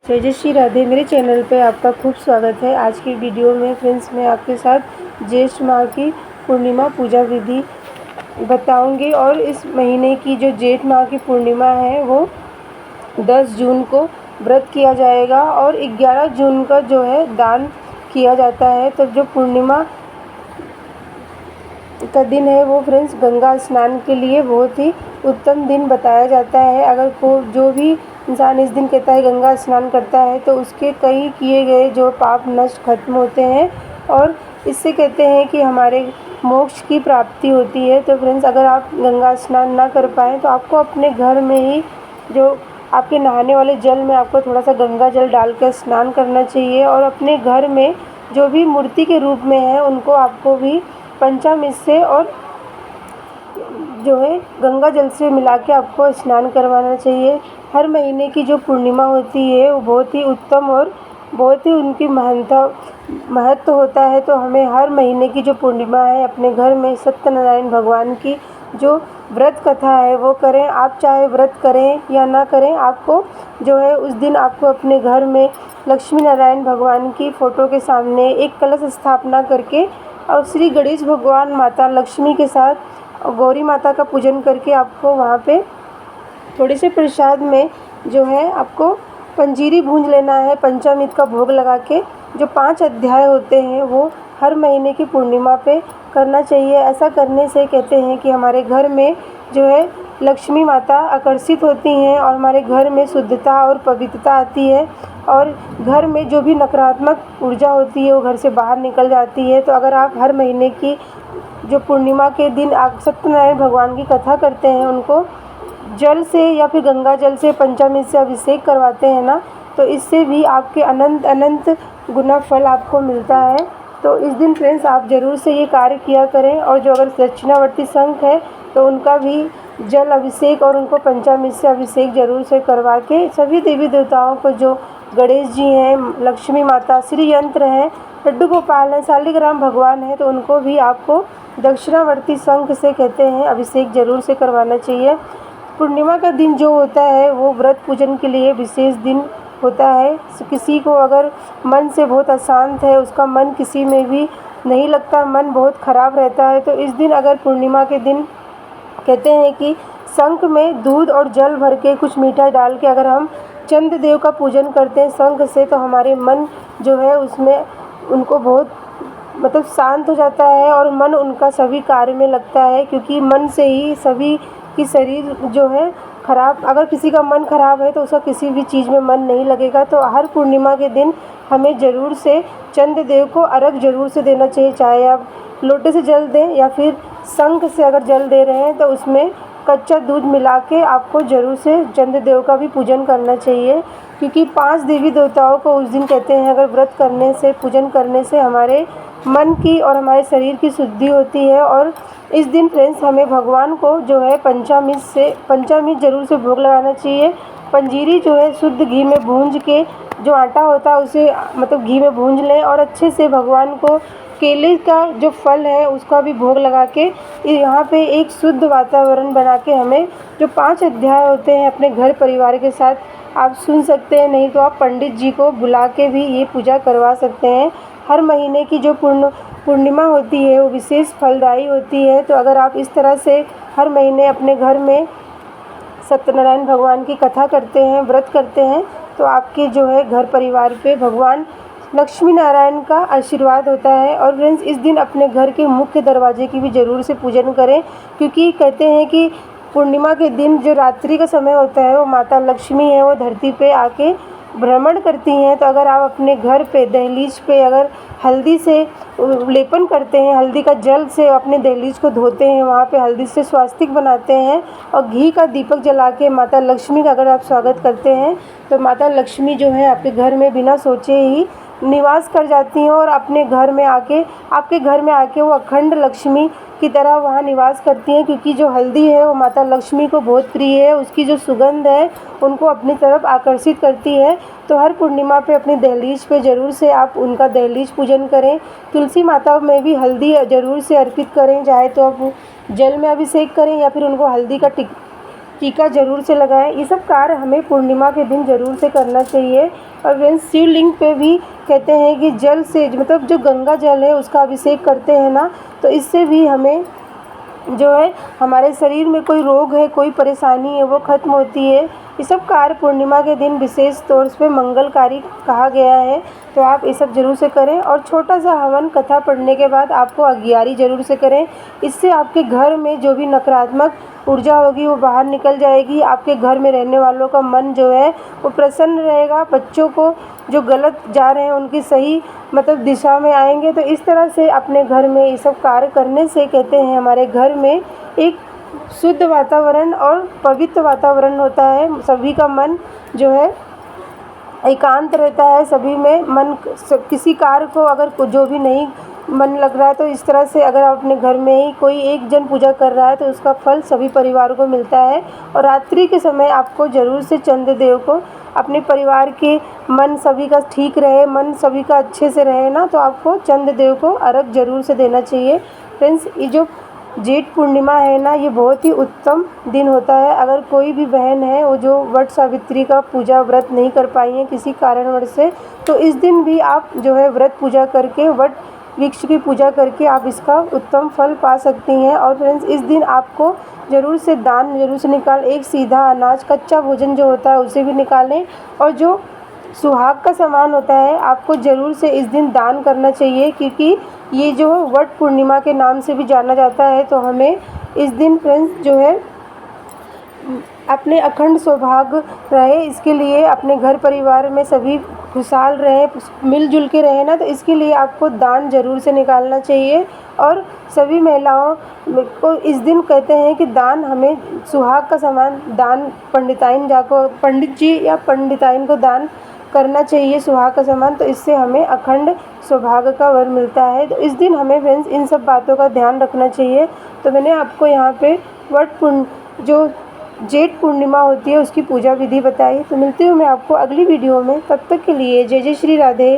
जय श्री राधे। मेरे चैनल पे आपका खूब स्वागत है। आज की वीडियो में फ्रेंड्स मैं आपके साथ ज्येष्ठ माह की पूर्णिमा पूजा विधि बताऊंगी। और इस महीने की जो जेठ माह की पूर्णिमा है वो 10 जून को व्रत किया जाएगा और 11 जून का जो है दान किया जाता है। तो जो पूर्णिमा का दिन है वो फ्रेंड्स गंगा स्नान के लिए बहुत ही उत्तम दिन बताया जाता है। अगर जो भी इंसान इस दिन कहता है गंगा स्नान करता है तो उसके कई किए गए जो पाप नष्ट खत्म होते हैं और इससे कहते हैं कि हमारे मोक्ष की प्राप्ति होती है। तो फ्रेंड्स अगर आप गंगा स्नान ना कर पाएँ तो आपको अपने घर में ही जो आपके नहाने वाले जल में आपको थोड़ा सा गंगा जल डालकर स्नान करना चाहिए। और अपने घर में जो भी मूर्ति के रूप में है उनको आपको भी पंचामृत से और जो है गंगा जल से मिला के आपको स्नान करवाना चाहिए। हर महीने की जो पूर्णिमा होती है वो बहुत ही उत्तम और बहुत ही उनकी महत्व होता है। तो हमें हर महीने की जो पूर्णिमा है अपने घर में सत्यनारायण भगवान की जो व्रत कथा है वो करें। आप चाहे व्रत करें या ना करें, आपको जो है उस दिन आपको अपने घर में लक्ष्मी नारायण भगवान की फ़ोटो के सामने एक कलश स्थापना करके और श्री गणेश भगवान माता लक्ष्मी के साथ गौरी माता का पूजन करके आपको वहाँ पे थोड़े से प्रसाद में जो है आपको पंजीरी भूंज लेना है। पंचामृत का भोग लगा के जो 5 अध्याय होते हैं वो हर महीने की पूर्णिमा पे करना चाहिए। ऐसा करने से कहते हैं कि हमारे घर में जो है लक्ष्मी माता आकर्षित होती हैं और हमारे घर में शुद्धता और पवित्रता आती है और घर में जो भी नकारात्मक ऊर्जा होती है वो घर से बाहर निकल जाती है। तो अगर आप हर महीने की जो पूर्णिमा के दिन आप सत्यनारायण भगवान की कथा करते हैं, उनको जल से या फिर गंगा जल से पंचामृत से अभिषेक करवाते हैं ना, तो इससे भी आपके अनंत अनंत गुना फल आपको मिलता है। तो इस दिन फ्रेंड्स आप ज़रूर से ये कार्य किया करें। और जो अगर दक्षिणावर्ती संघ है तो उनका भी जल अभिषेक और उनको पंचामृत से अभिषेक ज़रूर से करवा के सभी देवी देवताओं को, जो गणेश जी हैं, लक्ष्मी माता, श्री यंत्र हैं, लड्डू गोपाल हैं, शालिग्राम भगवान हैं, तो उनको भी आपको दक्षिणावर्ती संघ से कहते हैं अभिषेक ज़रूर से करवाना चाहिए। पूर्णिमा का दिन जो होता है वो व्रत पूजन के लिए विशेष दिन होता है। किसी को अगर मन से बहुत अशांत है, उसका मन किसी में भी नहीं लगता, मन बहुत ख़राब रहता है, तो इस दिन अगर पूर्णिमा के दिन कहते हैं कि शंख में दूध और जल भर के कुछ मीठा डाल के अगर हम चंद्र देव का पूजन करते हैं शंख से, तो हमारे मन जो है उसमें उनको बहुत मतलब शांत हो जाता है और मन उनका सभी कार्य में लगता है। क्योंकि मन से ही सभी की शरीर जो है ख़राब, अगर किसी का मन ख़राब है तो उसका किसी भी चीज़ में मन नहीं लगेगा। तो हर पूर्णिमा के दिन हमें ज़रूर से चंद्र देव को अर्घ ज़रूर से देना चाहिए। चाहे आप लोटे से जल दें या फिर शंख से अगर जल दे रहे हैं तो उसमें कच्चा दूध मिला के आपको ज़रूर से चंद्र देव का भी पूजन करना चाहिए। क्योंकि 5 देवी देवताओं को उस दिन कहते हैं अगर व्रत करने से, पूजन करने से हमारे मन की और हमारे शरीर की शुद्धि होती है। और इस दिन फ्रेंड्स हमें भगवान को जो है पंचामृत ज़रूर से भोग लगाना चाहिए। पंजीरी जो है शुद्ध घी में भूंज के, जो आटा होता है उसे मतलब घी में भूंज लें और अच्छे से भगवान को केले का जो फल है उसका भी भोग लगा के यहाँ पे एक शुद्ध वातावरण बना के हमें जो 5 अध्याय होते हैं अपने घर परिवार के साथ आप सुन सकते हैं। नहीं तो आप पंडित जी को बुला के भी ये पूजा करवा सकते हैं। हर महीने की जो पूर्णिमा होती है वो विशेष फलदायी होती है। तो अगर आप इस तरह से हर महीने अपने घर में सत्यनारायण भगवान की कथा करते हैं, व्रत करते हैं, तो आपके जो है घर परिवार पे भगवान लक्ष्मी नारायण का आशीर्वाद होता है। और फ्रेंड्स इस दिन अपने घर के मुख्य दरवाजे की भी ज़रूर से पूजन करें। क्योंकि कहते हैं कि पूर्णिमा के दिन जो रात्रि का समय होता है वो माता लक्ष्मी है, वो धरती पे आके भ्रमण करती हैं। तो अगर आप अपने घर पे दहलीज पे अगर हल्दी से लेपन करते हैं, हल्दी का जल से अपने दहलीज को धोते हैं, वहाँ पे हल्दी से स्वास्तिक बनाते हैं और घी का दीपक जला के माता लक्ष्मी का अगर आप स्वागत करते हैं तो माता लक्ष्मी जो है आपके घर में बिना सोचे ही निवास कर जाती हैं और अपने घर में आके आपके घर में आके वो अखंड लक्ष्मी की तरह वहाँ निवास करती हैं। क्योंकि जो हल्दी है वो माता लक्ष्मी को बहुत प्रिय है, उसकी जो सुगंध है उनको अपनी तरफ आकर्षित करती है। तो हर पूर्णिमा पे अपनी दहलीज पे ज़रूर से आप उनका दहलीज पूजन करें। तुलसी माता में भी हल्दी ज़रूर से अर्पित करें, चाहे तो आप जल में अभिषेक करें या फिर उनको हल्दी का टीका ज़रूर से लगाएं। ये सब कार्य हमें पूर्णिमा के दिन ज़रूर से करना चाहिए। और फ्रेंड्स शिवलिंग पे भी कहते हैं कि जल से मतलब जो गंगा जल है उसका अभिषेक करते हैं ना, तो इससे भी हमें जो है हमारे शरीर में कोई रोग है, कोई परेशानी है, वो ख़त्म होती है। ये सब कार्य पूर्णिमा के दिन विशेष तौर पे मंगलकारी कहा गया है, तो आप ये सब ज़रूर से करें। और छोटा सा हवन कथा पढ़ने के बाद आपको अगियारी ज़रूर से करें। इससे आपके घर में जो भी नकारात्मक ऊर्जा होगी वो बाहर निकल जाएगी। आपके घर में रहने वालों का मन जो है वो प्रसन्न रहेगा। बच्चों को जो गलत जा रहे हैं उनकी सही मतलब दिशा में आएंगे। तो इस तरह से अपने घर में ये सब कार्य करने से कहते हैं हमारे घर में एक शुद्ध वातावरण और पवित्र वातावरण होता है। सभी का मन जो है एकांत रहता है। सभी में मन किसी कार्य को अगर जो भी नहीं मन लग रहा है तो इस तरह से अगर आप अपने घर में ही कोई एक जन पूजा कर रहा है तो उसका फल सभी परिवार को मिलता है। और रात्रि के समय आपको ज़रूर से चंद्रदेव को अपने परिवार के मन सभी का ठीक रहे, मन सभी का अच्छे से रहे ना, तो आपको चंद्रदेव को अर्घ ज़रूर से देना चाहिए। फ्रेंड्स ये जो जेठ पूर्णिमा है ना, ये बहुत ही उत्तम दिन होता है। अगर कोई भी बहन है वो जो वट सावित्री का पूजा व्रत नहीं कर पाई है किसी कारणवश से, तो इस दिन भी आप जो है व्रत पूजा करके वट वृक्ष की पूजा करके आप इसका उत्तम फल पा सकती हैं। और फ्रेंड्स इस दिन आपको ज़रूर से दान ज़रूर से एक सीधा अनाज कच्चा भोजन जो होता है उसे भी निकालें। और जो सुहाग का सामान होता है आपको ज़रूर से इस दिन दान करना चाहिए, क्योंकि ये जो वट पूर्णिमा के नाम से भी जाना जाता है। तो हमें इस दिन फ्रेंड्स जो है अपने अखंड सौभाग्य रहे, इसके लिए अपने घर परिवार में सभी खुशहाल रहें, मिलजुल के रहें ना, तो इसके लिए आपको दान ज़रूर से निकालना चाहिए। और सभी महिलाओं को इस दिन कहते हैं कि दान हमें सुहाग का सामान दान पंडित जी या पंडिताइन को दान करना चाहिए सुहाग का सामान, तो इससे हमें अखंड सौभाग्य का वर मिलता है। तो इस दिन हमें फ्रेंड्स इन सब बातों का ध्यान रखना चाहिए। तो मैंने आपको यहाँ पे जो जेठ पूर्णिमा होती है उसकी पूजा विधि बताई। तो मिलती हूँ मैं आपको अगली वीडियो में, तब तक के लिए जय जय श्री राधे।